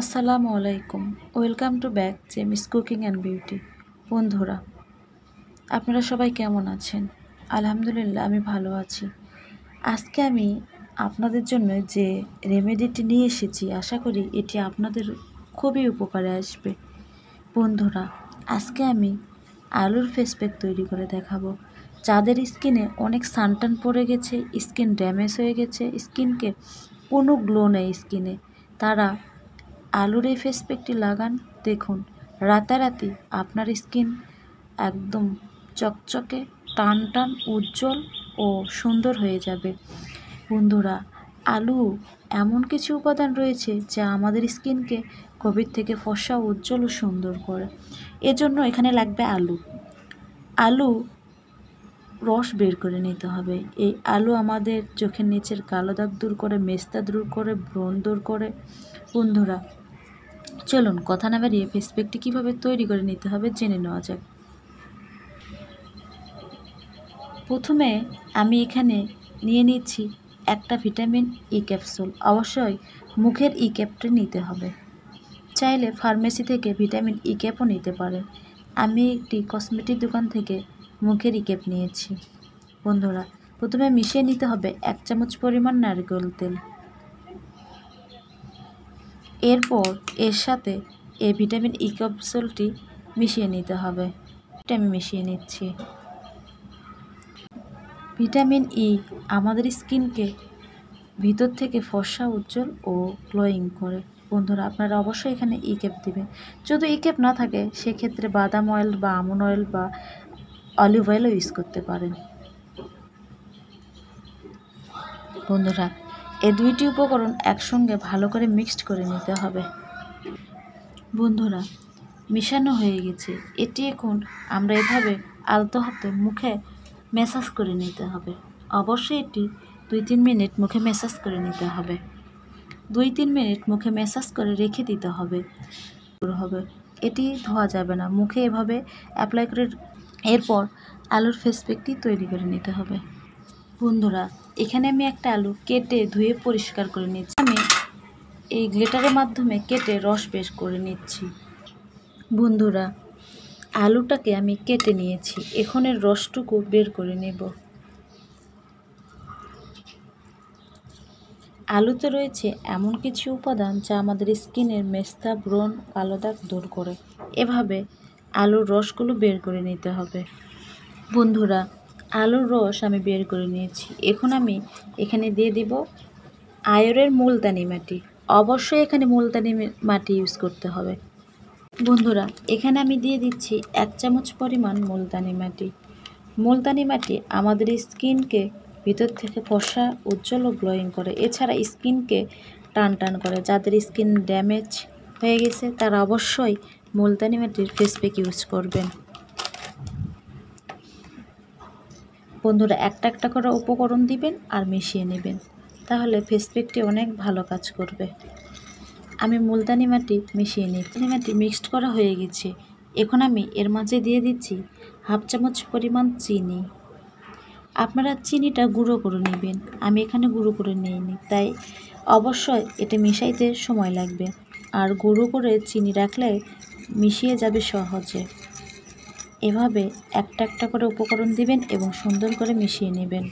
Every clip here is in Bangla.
আসসালামু আলাইকুম। Welcome to back Jemi's cooking and beauty. বন্ধুরা, আপনারা সবাই কেমন আছেন? আলহামদুলিল্লাহ, আমি ভালো আছি। আজকে আমি আপনাদের জন্য যে রেমেডিটি নিয়ে এসেছি, আশা করি এটি আপনাদের খুবই উপকারে আসবে। বন্ধুরা, আজকে আমি আলুর ফেস প্যাক তৈরি করে দেখাবো। যাদের স্কিনে অনেক সানটান পড়ে গেছে, স্কিন ড্যামেজ হয়ে গেছে, স্কিনকে কোনো গ্লো নেই স্কিনে, তারা আলুর এই ফেস প্যাকটি লাগান। দেখুন, রাতারাতি আপনার স্কিন একদম চকচকে, টান টান, উজ্জ্বল ও সুন্দর হয়ে যাবে। বন্ধুরা, আলু এমন কিছু উপাদান রয়েছে যা আমাদের স্কিনকে গভীর থেকে ফর্সা, উজ্জ্বল ও সুন্দর করে। এজন্য এখানে লাগবে আলু। আলু রস বের করে নিতে হবে। এই আলু আমাদের চোখের নিচের কালো দাগ দূর করে, মেস্তা দূর করে, ব্রণ দূর করে। বন্ধুরা, চলুন কথা না বাড়িয়ে ফেস প্যাকটি কীভাবে তৈরি করে নিতে হবে জেনে নেওয়া যাক। প্রথমে আমি এখানে নিয়ে নিচ্ছি একটা ভিটামিন ই ক্যাপসুল। অবশ্যই মুখের ই ক্যাপটা নিতে হবে। চাইলে ফার্মেসি থেকে ভিটামিন ই ক্যাপও নিতে পারেন। আমি একটি কসমেটিক দোকান থেকে মুখের ই ক্যাপ নিয়েছি। বন্ধুরা, প্রথমে মিশিয়ে নিতে হবে 1 চামচ পরিমাণ নারকেল তেল। এরপর এর সাথে এই ভিটামিন ই ক্যাপসুলটি মিশিয়ে নিতে হবে। এটা আমি মিশিয়ে নিচ্ছি। ভিটামিন ই আমাদের স্কিনকে ভিতর থেকে ফর্সা, উজ্জ্বল ও গ্লোয়িং করে। বন্ধুরা, আপনারা অবশ্যই এখানে ই ক্যাপ দেবেন। যদি ই ক্যাপ না থাকে সেক্ষেত্রে বাদাম অয়েল বা আমন্ড অয়েল বা অলিভ অয়েলও ইউজ করতে পারেন। বন্ধুরা, এই দুইটি উপকরণ একসঙ্গে ভালো করে মিক্সড করে নিতে হবে। বন্ধুরা, মিশানো হয়ে গেছে। এটি এখন আমরা এভাবে আলতো হাতে মুখে ম্যাসাজ করে নিতে হবে। অবশ্যই এটি 2-3 মিনিট মুখে ম্যাসাজ করে নিতে হবে। 2-3 মিনিট মুখে ম্যাসাজ করে রেখে দিতে হবে। এটি ধোয়া যাবে না, মুখে এভাবে অ্যাপ্লাই করে এরপর আলুর ফেস প্যাকটি তৈরি করে নিতে হবে। বন্ধুরা, এখানে আমি একটা আলু কেটে ধুয়ে পরিষ্কার করে নিচ্ছি। আমি এই গ্লেটারের মাধ্যমে কেটে রস বের করে নিচ্ছি। বন্ধুরা, আলুটাকে আমি কেটে নিয়েছি, এখন এর রসটুকু বের করে নেব। আলুতে রয়েছে এমন কিছু উপাদান যা আমাদের স্কিনের মেস্তা, ব্রণ, কালো দাগ দূর করে। এভাবে আলুর রসগুলো বের করে নিতে হবে। বন্ধুরা, আলুর রস আমি বের করে নিয়েছি। এখন আমি এখানে দিয়ে দিব আয়রের মুলতানি মাটি। অবশ্যই এখানে মুলতানি মাটি ইউজ করতে হবে। বন্ধুরা, এখানে আমি দিয়ে দিচ্ছি 1 চামচ পরিমাণ মুলতানি মাটি। মুলতানি মাটি আমাদের স্কিনকে ভিতর থেকে ফর্সা, উজ্জ্বল ও গ্লোয়িং করে। এছাড়া স্কিনকে টান টান করে। যাদের স্কিন ড্যামেজ হয়ে গেছে তারা অবশ্যই মুলতানি মাটির ফেস প্যাক ইউজ করবেন। বন্ধুরা, একটা একটা করে উপকরণ দিবেন আর মিশিয়ে নেবেন, তাহলে ফেস প্যাকটি অনেক ভালো কাজ করবে। আমি মুলতানি মাটি মিশিয়ে নিই। মুলতানি মাটি মিক্সড করা হয়ে গেছে। এখন আমি এর মাঝে দিয়ে দিচ্ছি 1/2 চামচ পরিমাণ চিনি। আপনারা চিনিটা গুঁড়ো করে নেবেন। আমি এখানে গুঁড়ো করে নিইনি, তাই অবশ্যই এটা মিশাইতে সময় লাগবে। আর গুঁড়ো করে চিনি রাখলে মিশিয়ে যাবে সহজে। এভাবে একটা একটা করে উপকরণ দিবেন এবং সুন্দর করে মিশিয়ে নেবেন।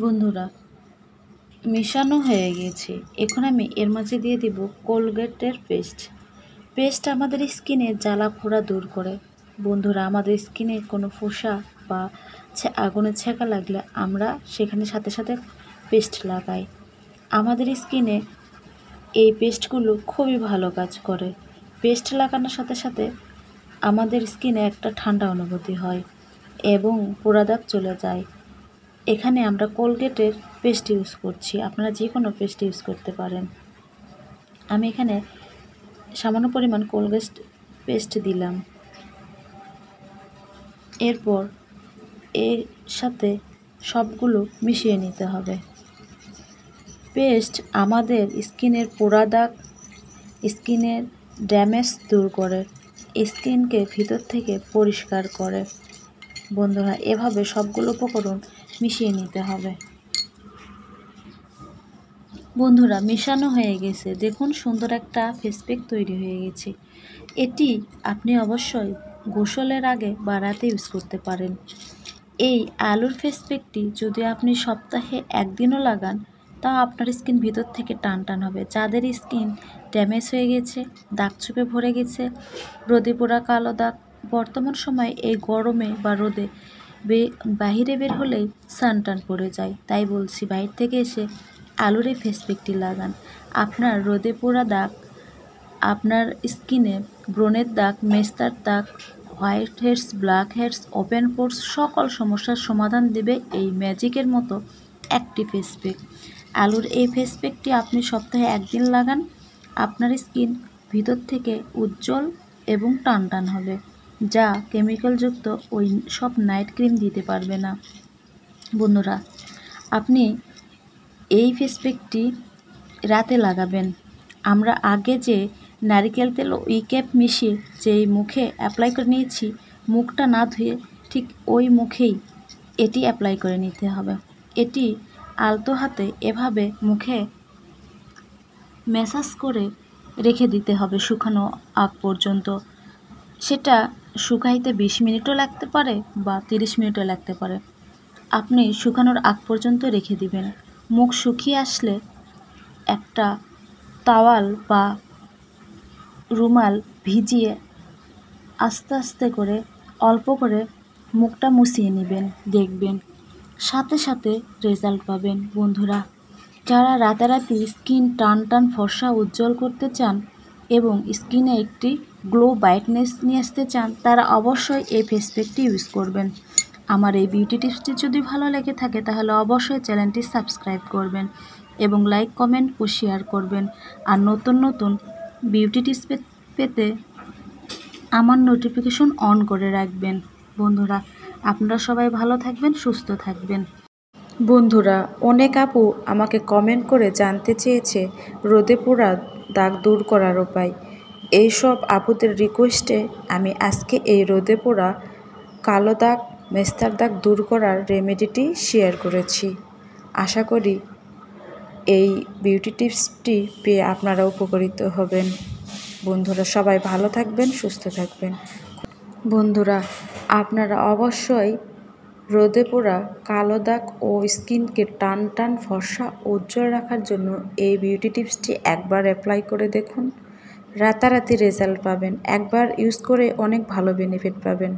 বন্ধুরা, মেশানো হয়ে গেছে। এখন আমি এর মাঝে দিয়ে দিব কোলগেটের পেস্ট আমাদের স্কিনে জ্বালা পোড়া দূর করে। বন্ধুরা, আমাদের স্কিনে কোনো ফোসা বা আগুনের ছ্যাঁকা লাগলে আমরা সেখানে সাথে সাথে পেস্ট লাগাই। আমাদের স্কিনে এই পেস্টগুলো খুবই ভালো কাজ করে। পেস্ট লাগানোর সাথে সাথে আমাদের স্কিনে একটা ঠান্ডা অনুভূতি হয় এবং পোড়া দাগ চলে যায়। এখানে আমরা কোলগেটের পেস্ট ইউজ করছি, আপনারা যে কোনো পেস্ট ইউজ করতে পারেন। আমি এখানে সামান্য পরিমাণ কোলগেট পেস্ট দিলাম। এরপর এর সাথে সবগুলো মিশিয়ে নিতে হবে। পেস্ট আমাদের স্কিনের পোড়া দাগ, স্কিনের ড্যামেজ দূর করে, স্কিনকে ভিতর থেকে পরিষ্কার করে। বন্ধুরা, এভাবে সবগুলো উপকরণ মিশিয়ে নিতে হবে। বন্ধুরা মেশানো হয়ে গেছে, দেখুন সুন্দর একটা ফেস প্যাক তৈরি হয়ে গেছে। এটি আপনি অবশ্যই গোসলের আগে বা রাতে ইউজ করতে পারেন। এই আলুর ফেস প্যাকটি যদি আপনি সপ্তাহে একদিনও লাগান, তাও আপনার স্কিন ভিতর থেকে টান টান হবে। যাদের স্কিন ড্যামেজ হয়ে গেছে, দাগ ছোপে ভরে গেছে, রোদে পোড়া কালো দাগ, বর্তমান সময়ে এই গরমে বা রোদে বাহিরে বের হলেই সানটান পড়ে যায়, তাই বলছি বাইরে থেকে এসে আলুর এই ফেস প্যাকটি লাগান। আপনার রোদে পোড়া দাগ, আপনার স্কিনে ব্রণের দাগ, মেস্তার দাগ, white heads, black heads, open pores সকল সমস্যার সমাধান দেবে এই ম্যাজিকের মতো একটি ফেস প্যাক। আলুর এই ফেস প্যাকটি আপনি সপ্তাহে একদিন লাগান, আপনার স্কিন ভিতর থেকে উজ্জ্বল এবং টান টান হবে, যা কেমিক্যালযুক্ত ওই সব নাইট ক্রিম দিতে পারবে না। বন্ধুরা, আপনি এই ফেস প্যাকটি রাতে লাগাবেন। আমরা আগে যে নারকেল তেল ও ক্যাপ মিশিয়ে যেই মুখে অ্যাপ্লাই করে নিয়েছি, মুখটা না ধুয়ে ঠিক ওই মুখেই এটি অ্যাপ্লাই করে নিতে হবে। এটি আলতো হাতে এভাবে মুখে ম্যাসাজ করে রেখে দিতে হবে শুকানো আগ পর্যন্ত। সেটা শুকাইতে 20 মিনিটও লাগতে পারে বা 30 মিনিটও লাগতে পারে। আপনি শুকানোর আগ পর্যন্ত রেখে দিবেন। মুখ শুকিয়ে আসলে একটা তাওয়াল বা রুমাল ভিজিয়ে আস্তে আস্তে করে অল্প করে মুখটা মুছিয়ে নেবেন, দেখবেন সাথে সাথে রেজাল্ট পাবেন। বন্ধুরা, যারা রাতারাতি স্কিন টান টান ফর্সা উজ্জ্বল করতে চান এবং স্কিনে একটি গ্লো ব্রাইটনেস নিয়ে আসতে চান, তারা অবশ্যই এই ফেস প্যাকটি ইউজ করবেন। আমার এই বিউটি টিপসটি যদি ভালো লেগে থাকে তাহলে অবশ্যই চ্যানেলটি সাবস্ক্রাইব করবেন এবং লাইক, কমেন্ট ও শেয়ার করবেন। আর নতুন নতুন বিউটি টিপস পেতে আমার নোটিফিকেশন অন করে রাখবেন। বন্ধুরা, আপনারা সবাই ভালো থাকবেন, সুস্থ থাকবেন। বন্ধুরা, অনেক আপু আমাকে কমেন্ট করে জানতে চেয়েছে রোদে পোড়া দাগ দূর করার উপায়। এইসব আপুদের রিকোয়েস্টে আমি আজকে এই রোদে পোড়া কালো দাগ, মেস্তার দাগ দূর করার রেমেডিটি শেয়ার করেছি। আশা করি এই বিউটি টিপসটি পেয়ে আপনারা উপকৃত হবেন। বন্ধুরা, সবাই ভালো থাকবেন, সুস্থ থাকবেন। বন্ধুরা, আপনারা অবশ্যই রোদে পোড়া কালো দাগ ও স্কিনকে টান টান ফর্সা উজ্জ্বল রাখার জন্য এই বিউটি টিপসটি একবার অ্যাপ্লাই করে দেখুন, রাতারাতি রেজাল্ট পাবেন। একবার ইউজ করে অনেক ভালো বেনিফিট পাবেন।